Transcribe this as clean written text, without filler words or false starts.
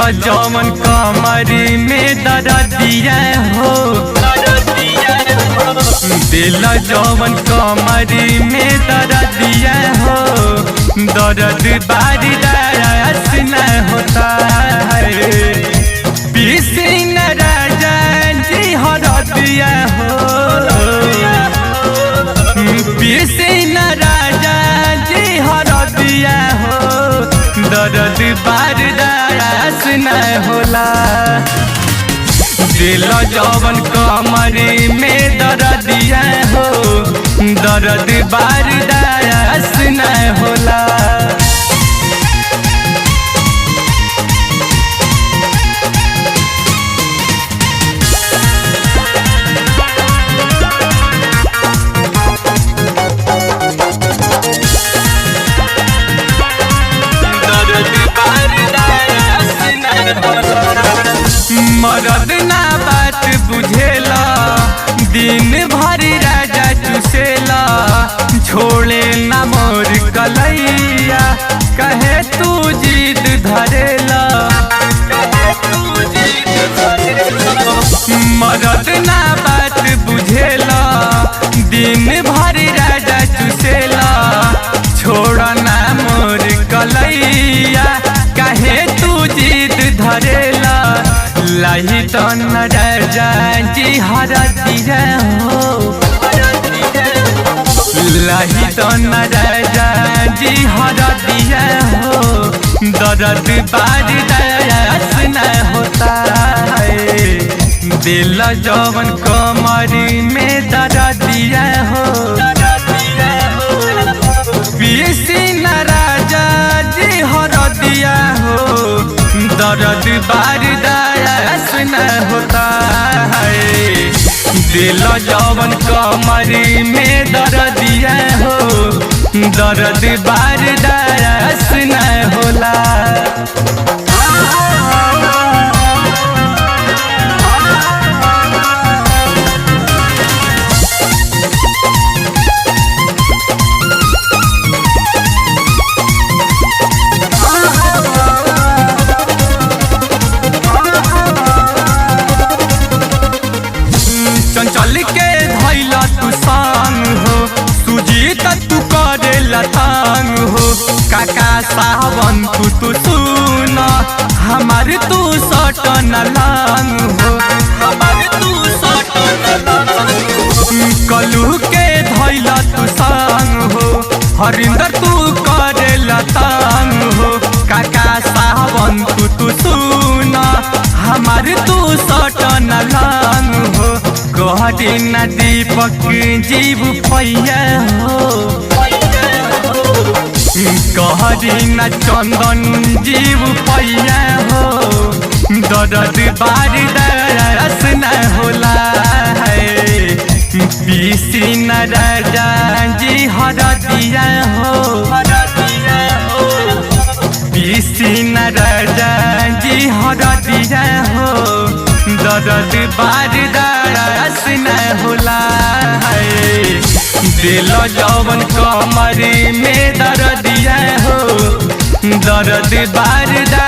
जौवन कमरी में दर्दिया हो, दिल जौवन कमरी में दर्दिया हो, दर्द बर्दाश्त न होता है। पीसी न राजा जी हरदिया हो, पीसी न राजा जी हरदिया हो, दर्द बर्दाश्त न होला। दिल जौवन कमरी में दर्दिया हो, दर्द बर्दाश्त न होला। मरद ना बात बुझेला, दिन भर राजा चुसेला, छोड़े ना मोर कलैया, कहे तू जिद धरेला। मरद ना बात बुझेला, दिन भर राजा चुसेला, छोड़ ना मोर कलैया, कहे तू जिद धरेला। लाही तो न राजा जी हरदिया हो, लाही तो न राजा जी हरदिया हो, दर्द बर्दाश्त न होता है। दिल जौवन कमरी में दर्दिया हो, पीसी न राजा जी हरदिया हो, दर्द बर्दाश्त न होता है। दिल जौवन कमरी में दर्दिया हो, दर्द बर्दाश्त न होला। चंचल के धैला तू संग हो, सुजीत तू करे लतांग हो, काका सावन तू सुन, हमार तू सटन लांग हो, हमार तू सटन लांग। कलू के धैला तू संग हो, हरिंदर तू करे लतांग हो, काका सावन तू सुन, हमार तू सटन लांग हो। कहरी न दीपक जीव पैया हो, कहरी न चंदन जीव पैया हो, दर्द बर्दाश्त न होला है। पीसी न राजा जी हरदिया हो, पीसी न राजा जी हरदिया हो, दर्द बर्दाश्त न होला है। दिल जौवन कमरी में दर्दिया हो, दर्द बर्दाश्त